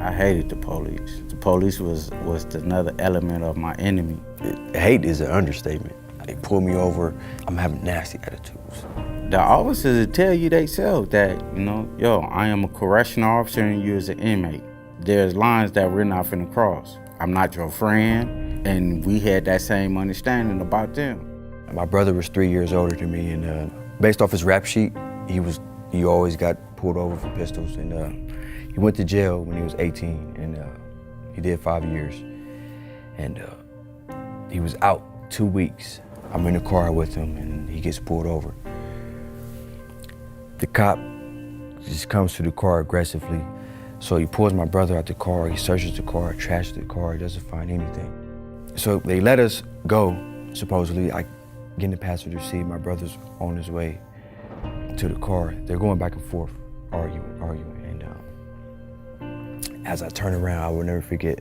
I hated the police. The police was another element of my enemy. Hate is an understatement. They pull me over, I'm having nasty attitudes. The officers will tell you themselves that, yo, I am a correctional officer and you as an inmate. There's lines that we're not finna cross. I'm not your friend, and we had that same understanding about them. My brother was 3 years older than me, and based off his rap sheet, he always got pulled over for pistols, and he went to jail when he was 18, and he did 5 years. And he was out 2 weeks. I'm in the car with him, and he gets pulled over. The cop just comes to the car aggressively. So he pulls my brother out the car, he searches the car, trashes the car, he doesn't find anything. So they let us go, supposedly. I get in the passenger seat, my brother's on his way to the car. They're going back and forth, arguing. And as I turn around, I will never forget,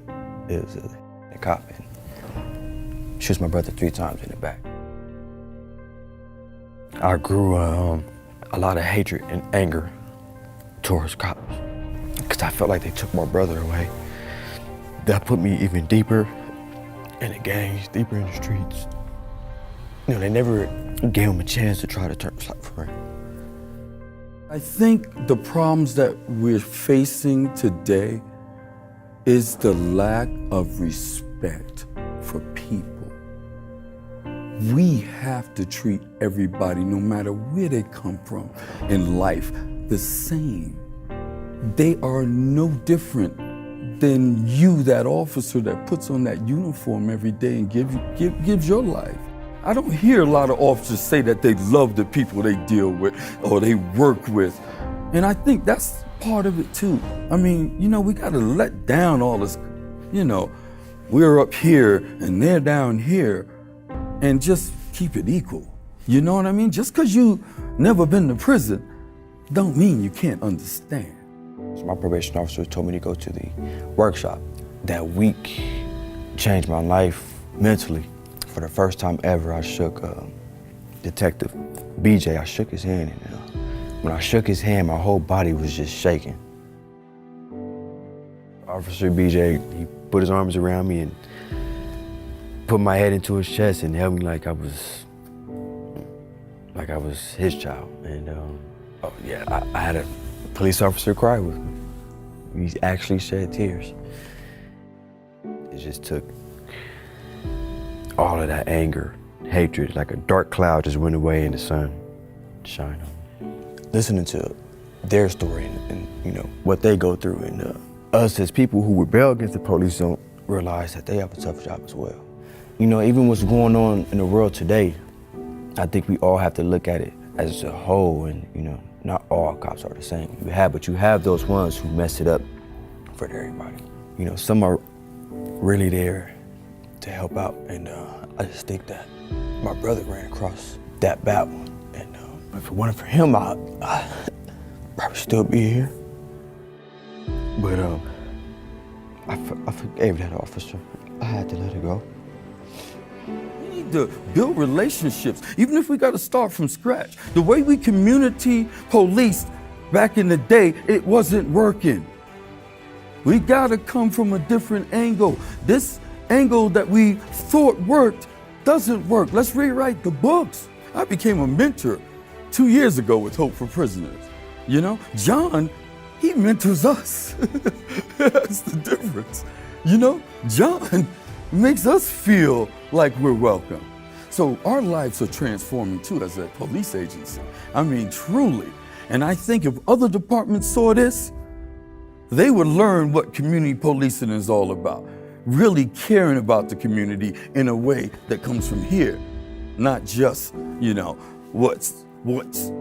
it was a cop, and shoots my brother 3 times in the back. I grew a lot of hatred and anger towards cops, because I felt like they took my brother away. That put me even deeper in the gangs, deeper in the streets. They never gave him a chance to try to turn his life around. I think the problems that we're facing today is the lack of respect for people. We have to treat everybody, no matter where they come from in life, the same. They are no different than you, that officer that puts on that uniform every day and gives your life. I don't hear a lot of officers say that they love the people they deal with or they work with. And I think that's part of it too. I mean, we gotta let down all this, we're up here and they're down here, and just keep it equal. You know what I mean? Just because you never been to prison don't mean you can't understand. So my probation officer told me to go to the workshop. That week changed my life mentally. For the first time ever, I shook Detective BJ. I shook his hand, and when I shook his hand, my whole body was just shaking. Officer BJ, he put his arms around me and put my head into his chest and held me like I was his child. And I had a police officer cry with me. He actually shed tears. It just took all of that anger, hatred, like a dark cloud just went away and the sun shined on me. Listening to their story and what they go through, and us as people who rebel against the police don't realize that they have a tough job as well. Even what's going on in the world today, I think we all have to look at it as a whole, and not all cops are the same. But you have those ones who mess it up for everybody. Some are really there to help out, and I just think that my brother ran across that bad one, and if it wasn't for him, I'd probably still be here. But I forgave that officer. I had to let it go. We need to build relationships, even if we got to start from scratch. The way we community policed back in the day, it wasn't working. We got to come from a different angle. This angle that we thought worked doesn't work. Let's rewrite the books. I became a mentor 2 years ago with Hope for Prisoners. Jon, he mentors us. That's the difference. Jon makes us feel like we're welcome. So our lives are transforming too as a police agency. I mean, truly. And I think if other departments saw this, they would learn what community policing is all about. Really caring about the community in a way that comes from here, not just, what's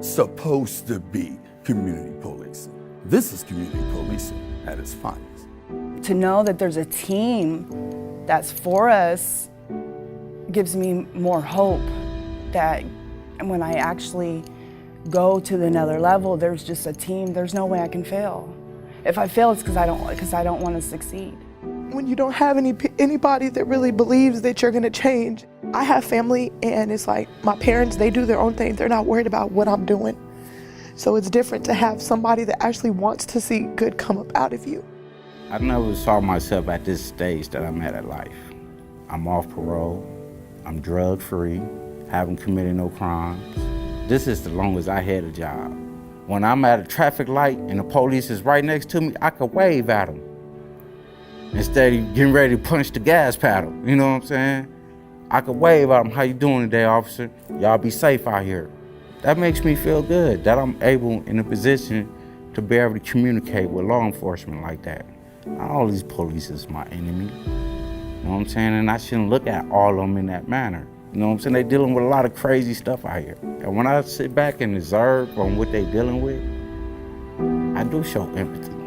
supposed to be community policing. This is community policing at its finest. To know that there's a team that's for us gives me more hope that when I actually go to another level, there's just a team. There's no way I can fail. If I fail, it's because I don't want to succeed. When you don't have anybody that really believes that you're gonna change. I have family, and it's like my parents, they do their own thing. They're not worried about what I'm doing. So it's different to have somebody that actually wants to see good come up out of you. I never saw myself at this stage that I'm at in life. I'm off parole, I'm drug-free, haven't committed no crimes. This is the longest I had a job. When I'm at a traffic light and the police is right next to me, I could wave at them instead of getting ready to punch the gas pedal, you know what I'm saying? I could wave at them, how you doing today, officer? Y'all be safe out here. That makes me feel good that I'm able in a position to be able to communicate with law enforcement like that. Not all these police is my enemy, you know what I'm saying? And I shouldn't look at all of them in that manner. You know what I'm saying? They dealing with a lot of crazy stuff out here. And when I sit back and observe on what they dealing with, I do show empathy.